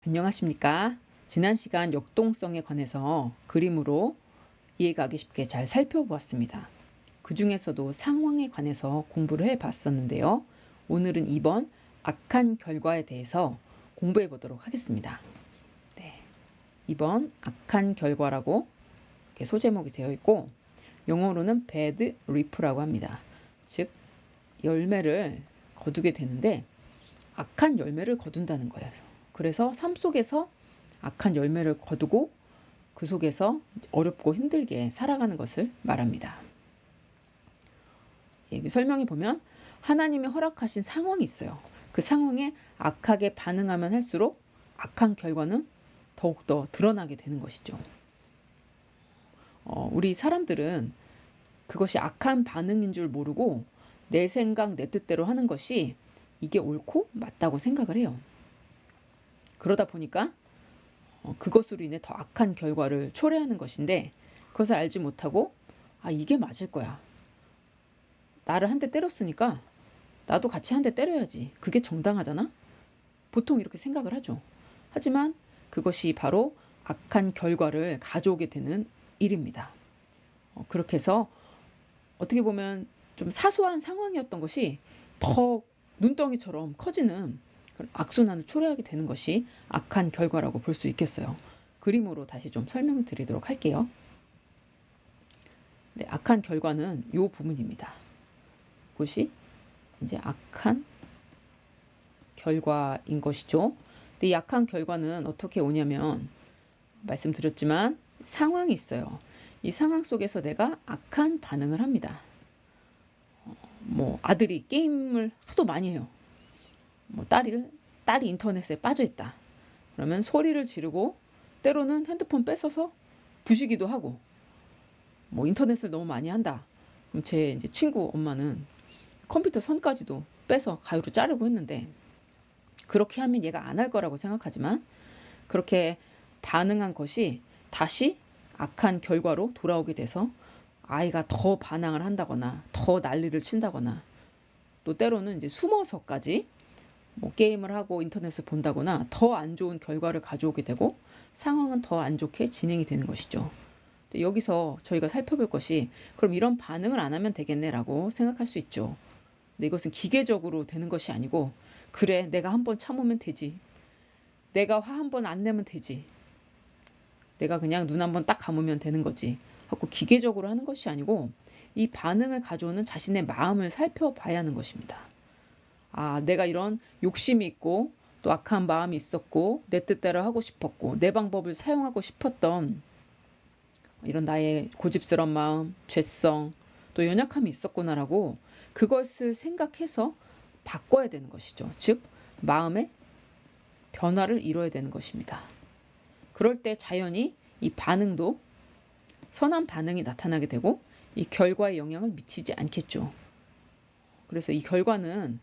안녕하십니까? 지난 시간 역동성에 관해서 그림으로 이해가기 쉽게 잘 살펴보았습니다. 그 중에서도 상황에 관해서 공부를 해봤었는데요. 오늘은 이번 악한 결과에 대해서 공부해 보도록 하겠습니다. 네, 이번 악한 결과라고 이렇게 소제목이 되어 있고 영어로는 bad reap라고 합니다. 즉 열매를 거두게 되는데 악한 열매를 거둔다는 거예요. 그래서 삶 속에서 악한 열매를 거두고 그 속에서 어렵고 힘들게 살아가는 것을 말합니다. 여기 설명해 보면 하나님이 허락하신 상황이 있어요. 그 상황에 악하게 반응하면 할수록 악한 결과는 더욱더 드러나게 되는 것이죠. 우리 사람들은 그것이 악한 반응인 줄 모르고 내 생각, 내 뜻대로 하는 것이 이게 옳고 맞다고 생각을 해요. 그러다 보니까 그것으로 인해 더 악한 결과를 초래하는 것인데 그것을 알지 못하고 이게 맞을 거야. 나를 한 대 때렸으니까 나도 같이 한 대 때려야지. 그게 정당하잖아? 보통 이렇게 생각을 하죠. 하지만 그것이 바로 악한 결과를 가져오게 되는 일입니다. 그렇게 해서 어떻게 보면 좀 사소한 상황이었던 것이 더 눈덩이처럼 커지는 그런 악순환을 초래하게 되는 것이 악한 결과라고 볼 수 있겠어요. 그림으로 다시 좀 설명을 드리도록 할게요. 네, 악한 결과는 이 부분입니다. 그것이 이제 악한 결과인 것이죠. 근데 이 악한 결과는 어떻게 오냐면 말씀드렸지만 상황이 있어요. 이 상황 속에서 내가 악한 반응을 합니다. 아들이 게임을 하도 많이 해요. 딸이 인터넷에 빠져 있다. 그러면 소리를 지르고 때로는 핸드폰 뺏어서 부시기도 하고 인터넷을 너무 많이 한다. 그럼 제 이제 친구 엄마는 컴퓨터 선까지도 빼서 가위로 자르고 했는데 그렇게 하면 얘가 안 할 거라고 생각하지만 그렇게 반응한 것이 다시 악한 결과로 돌아오게 돼서 아이가 더 반항을 한다거나 더 난리를 친다거나 또 때로는 이제 숨어서까지 게임을 하고 인터넷을 본다거나 더 안 좋은 결과를 가져오게 되고 상황은 더 안 좋게 진행이 되는 것이죠. 여기서 저희가 살펴볼 것이 그럼 이런 반응을 안 하면 되겠네라고 생각할 수 있죠. 근데 이것은 기계적으로 되는 것이 아니고 그래 내가 한번 참으면 되지. 내가 화 한 번 안 내면 되지. 내가 그냥 눈 한번 딱 감으면 되는 거지 하고 기계적으로 하는 것이 아니고 이 반응을 가져오는 자신의 마음을 살펴봐야 하는 것입니다. 내가 이런 욕심이 있고 또 악한 마음이 있었고 내 뜻대로 하고 싶었고 내 방법을 사용하고 싶었던 이런 나의 고집스러운 마음, 죄성, 또 연약함이 있었구나라고 그것을 생각해서 바꿔야 되는 것이죠. 즉 마음의 변화를 이뤄야 되는 것입니다. 그럴 때 자연히 이 반응도 선한 반응이 나타나게 되고 이 결과에 영향을 미치지 않겠죠. 그래서 이 결과는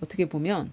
어떻게 보면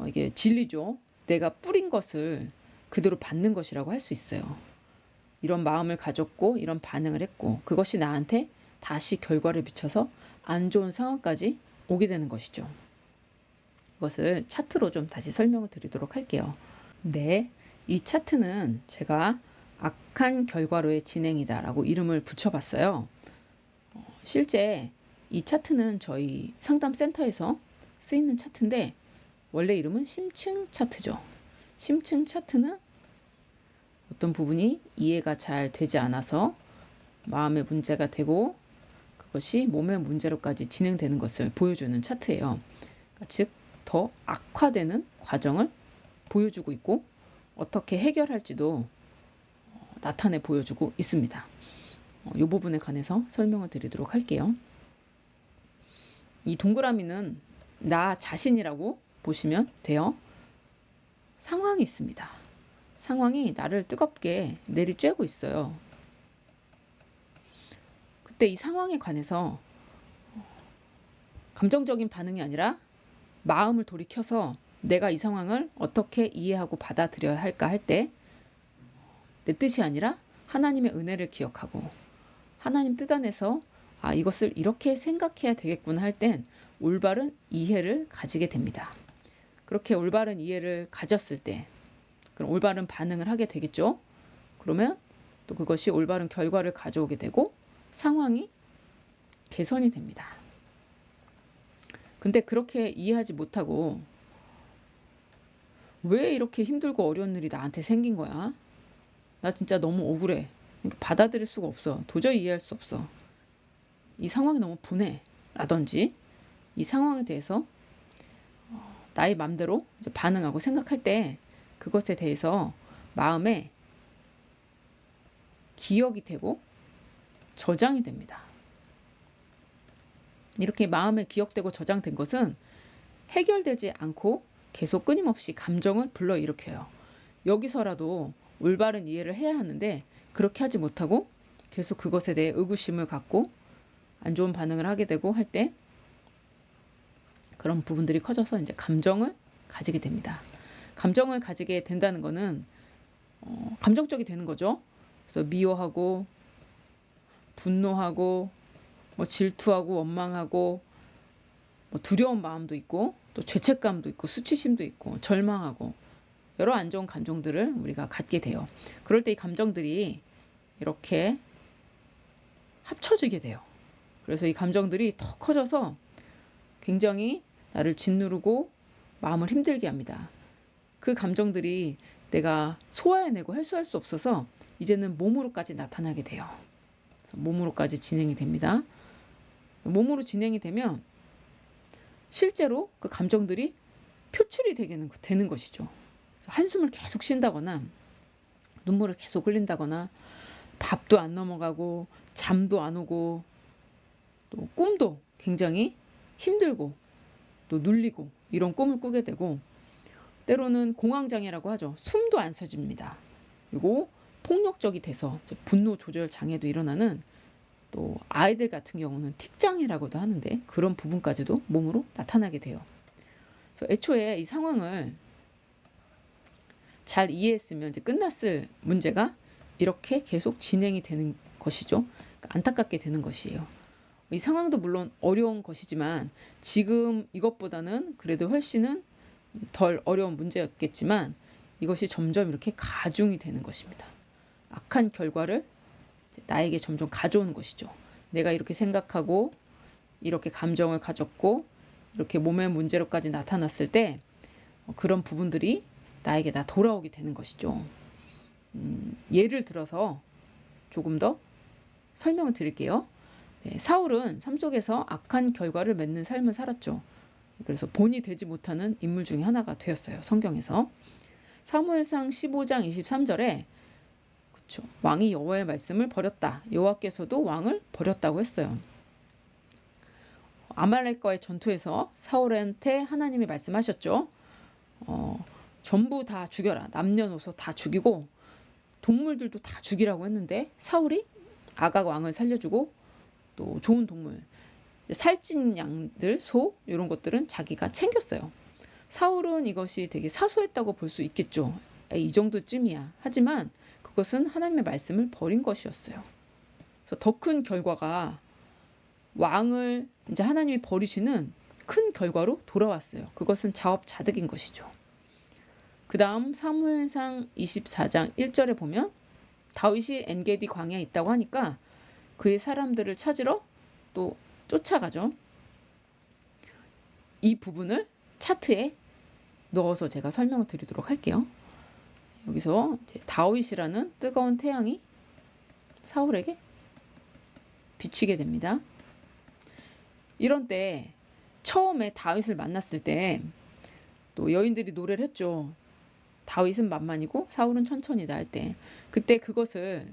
이게 진리죠. 내가 뿌린 것을 그대로 받는 것이라고 할 수 있어요. 이런 마음을 가졌고 이런 반응을 했고 그것이 나한테 다시 결과를 미쳐서 안 좋은 상황까지 오게 되는 것이죠. 이것을 차트로 좀 다시 설명을 드리도록 할게요. 네, 이 차트는 제가 악한 결과로의 진행이다라고 이름을 붙여봤어요. 실제 이 차트는 저희 상담센터에서 쓰이는 차트인데 원래 이름은 심층 차트죠. 심층 차트는 어떤 부분이 이해가 잘 되지 않아서 마음의 문제가 되고 그것이 몸의 문제로까지 진행되는 것을 보여주는 차트예요. 즉, 더 악화되는 과정을 보여주고 있고 어떻게 해결할지도 나타내 보여주고 있습니다. 이 부분에 관해서 설명을 드리도록 할게요. 이 동그라미는 나 자신이라고 보시면 돼요. 상황이 있습니다. 상황이 나를 뜨겁게 내리쬐고 있어요. 그때 이 상황에 관해서 감정적인 반응이 아니라 마음을 돌이켜서 내가 이 상황을 어떻게 이해하고 받아들여야 할까 할 때 내 뜻이 아니라 하나님의 은혜를 기억하고 하나님 뜻 안에서 이것을 이렇게 생각해야 되겠구나 할 땐 올바른 이해를 가지게 됩니다. 그렇게 올바른 이해를 가졌을 때 그럼 올바른 반응을 하게 되겠죠. 그러면 또 그것이 올바른 결과를 가져오게 되고 상황이 개선이 됩니다. 근데 그렇게 이해하지 못하고 왜 이렇게 힘들고 어려운 일이 나한테 생긴 거야? 나 진짜 너무 억울해. 그러니까 받아들일 수가 없어. 도저히 이해할 수 없어. 이 상황이 너무 분해. 라든지 이 상황에 대해서 나의 맘대로 이제 반응하고 생각할 때 그것에 대해서 마음에 기억이 되고 저장이 됩니다. 이렇게 마음에 기억되고 저장된 것은 해결되지 않고 계속 끊임없이 감정을 불러일으켜요. 여기서라도 올바른 이해를 해야 하는데 그렇게 하지 못하고 계속 그것에 대해 의구심을 갖고 안 좋은 반응을 하게 되고 할 때 그런 부분들이 커져서 이제 감정을 가지게 됩니다. 감정을 가지게 된다는 거는 감정적이 되는 거죠. 그래서 미워하고 분노하고 질투하고 원망하고 두려운 마음도 있고 또 죄책감도 있고 수치심도 있고 절망하고 여러 안 좋은 감정들을 우리가 갖게 돼요. 그럴 때 이 감정들이 이렇게 합쳐지게 돼요. 그래서 이 감정들이 더 커져서 굉장히 나를 짓누르고 마음을 힘들게 합니다. 그 감정들이 내가 소화해내고 해소할 수 없어서 이제는 몸으로까지 나타나게 돼요. 몸으로까지 진행이 됩니다. 몸으로 진행이 되면 실제로 그 감정들이 표출이 되는 것이죠. 한숨을 계속 쉰다거나 눈물을 계속 흘린다거나 밥도 안 넘어가고 잠도 안 오고 또 꿈도 굉장히 힘들고 또 눌리고 이런 꿈을 꾸게 되고 때로는 공황장애라고 하죠. 숨도 안 쉬어집니다. 그리고 폭력적이 돼서 분노 조절 장애도 일어나는 또 아이들 같은 경우는 틱장애라고도 하는데 그런 부분까지도 몸으로 나타나게 돼요. 그래서 애초에 이 상황을 잘 이해했으면 이제 끝났을 문제가 이렇게 계속 진행이 되는 것이죠. 그러니까 안타깝게 되는 것이에요. 이 상황도 물론 어려운 것이지만 지금 이것보다는 그래도 훨씬은 덜 어려운 문제였겠지만 이것이 점점 이렇게 가중이 되는 것입니다. 악한 결과를 나에게 점점 가져오는 것이죠. 내가 이렇게 생각하고 이렇게 감정을 가졌고 이렇게 몸의 문제로까지 나타났을 때 그런 부분들이 나에게 다 돌아오게 되는 것이죠. 예를 들어서 조금 더 설명을 드릴게요. 네, 사울은 삶 속에서 악한 결과를 맺는 삶을 살았죠. 그래서 본이 되지 못하는 인물 중에 하나가 되었어요. 성경에서. 사무엘상 15장 23절에 그렇죠. 왕이 여호와의 말씀을 버렸다. 여호와께서도 왕을 버렸다고 했어요. 아말렉과의 전투에서 사울한테 하나님이 말씀하셨죠. 전부 다 죽여라. 남녀노소 다 죽이고 동물들도 다 죽이라고 했는데 사울이 아각 왕을 살려주고 또 좋은 동물, 살찐 양들, 소 이런 것들은 자기가 챙겼어요. 사울은 이것이 되게 사소했다고 볼 수 있겠죠. 이 정도쯤이야. 하지만 그것은 하나님의 말씀을 버린 것이었어요. 그래서 더 큰 결과가 왕을 이제 하나님이 버리시는 큰 결과로 돌아왔어요. 그것은 자업자득인 것이죠. 그 다음 사무엘상 24장 1절에 보면 다윗이 엔게디 광야에 있다고 하니까 그의 사람들을 찾으러 또 쫓아가죠. 이 부분을 차트에 넣어서 제가 설명을 드리도록 할게요. 여기서 다윗이라는 뜨거운 태양이 사울에게 비치게 됩니다. 이런 때 처음에 다윗을 만났을 때 또 여인들이 노래를 했죠. 다윗은 만만이고 사울은 천천히다 할 때 그때 그것을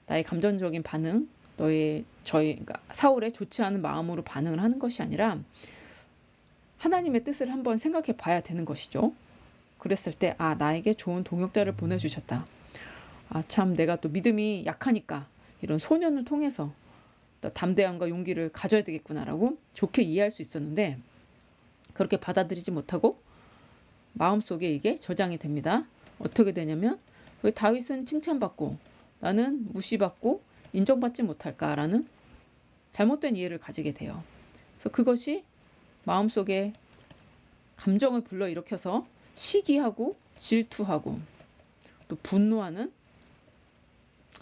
나의 감정적인 반응, 그러니까 사울의 좋지 않은 마음으로 반응을 하는 것이 아니라 하나님의 뜻을 한번 생각해 봐야 되는 것이죠. 그랬을 때 나에게 좋은 동역자를 보내주셨다. 참 내가 또 믿음이 약하니까 이런 소년을 통해서 담대함과 용기를 가져야 되겠구나라고 좋게 이해할 수 있었는데 그렇게 받아들이지 못하고 마음속에 이게 저장이 됩니다. 어떻게 되냐면 왜 다윗은 칭찬받고 나는 무시받고 인정받지 못할까라는 잘못된 이해를 가지게 돼요. 그래서 그것이 마음속에 감정을 불러일으켜서 시기하고 질투하고 또 분노하는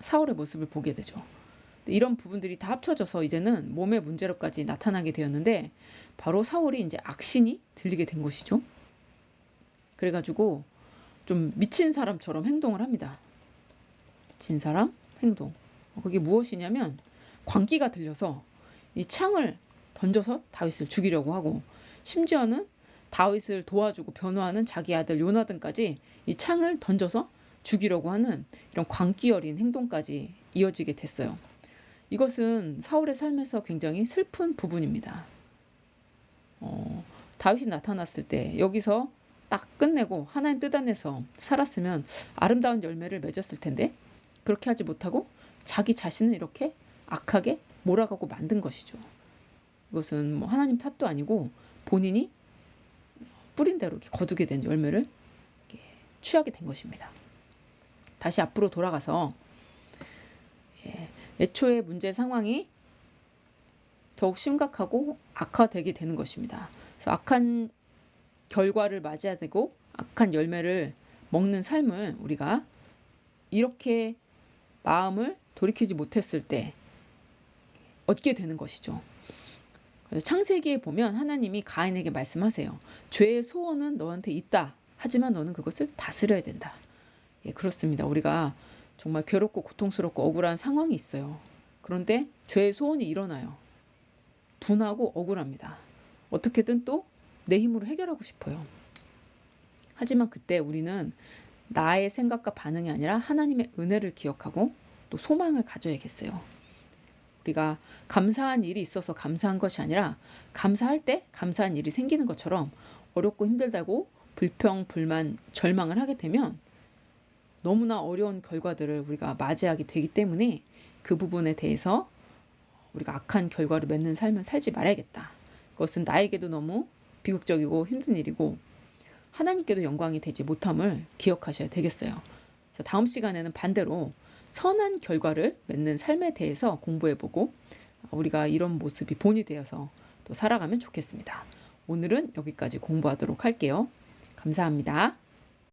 사울의 모습을 보게 되죠. 이런 부분들이 다 합쳐져서 이제는 몸의 문제로까지 나타나게 되었는데 바로 사울이 이제 악신이 들리게 된 것이죠. 그래가지고 좀 미친 사람처럼 행동을 합니다. 미친 사람 행동. 그게 무엇이냐면 광기가 들려서 이 창을 던져서 다윗을 죽이려고 하고 심지어는 다윗을 도와주고 변호하는 자기 아들 요나단까지 이 창을 던져서 죽이려고 하는 이런 광기 어린 행동까지 이어지게 됐어요. 이것은 사울의 삶에서 굉장히 슬픈 부분입니다. 다윗이 나타났을 때 여기서 딱 끝내고 하나님 뜻 안에서 살았으면 아름다운 열매를 맺었을 텐데 그렇게 하지 못하고 자기 자신을 이렇게 악하게 몰아가고 만든 것이죠. 이것은 뭐 하나님 탓도 아니고 본인이 뿌린 대로 이렇게 거두게 된 열매를 이렇게 취하게 된 것입니다. 다시 앞으로 돌아가서 애초에 문제 상황이 더욱 심각하고 악화되게 되는 것입니다. 그래서 악한 결과를 맞이해야 되고 악한 열매를 먹는 삶을 우리가 이렇게 마음을 돌이키지 못했을 때 얻게 되는 것이죠. 그래서 창세기에 보면 하나님이 가인에게 말씀하세요. 죄의 소원은 너한테 있다. 하지만 너는 그것을 다스려야 된다. 예, 그렇습니다. 우리가 정말 괴롭고 고통스럽고 억울한 상황이 있어요. 그런데 죄의 소원이 일어나요. 분하고 억울합니다. 어떻게든 또 내 힘으로 해결하고 싶어요. 하지만 그때 우리는 나의 생각과 반응이 아니라 하나님의 은혜를 기억하고 또 소망을 가져야겠어요. 우리가 감사한 일이 있어서 감사한 것이 아니라 감사할 때 감사한 일이 생기는 것처럼 어렵고 힘들다고 불평, 불만, 절망을 하게 되면 너무나 어려운 결과들을 우리가 맞이하게 되기 때문에 그 부분에 대해서 우리가 악한 결과를 맺는 삶을 살지 말아야겠다. 그것은 나에게도 너무 비극적이고 힘든 일이고 하나님께도 영광이 되지 못함을 기억하셔야 되겠어요. 그래서 다음 시간에는 반대로 선한 결과를 맺는 삶에 대해서 공부해보고 우리가 이런 모습이 본이 되어서 또 살아가면 좋겠습니다. 오늘은 여기까지 공부하도록 할게요. 감사합니다.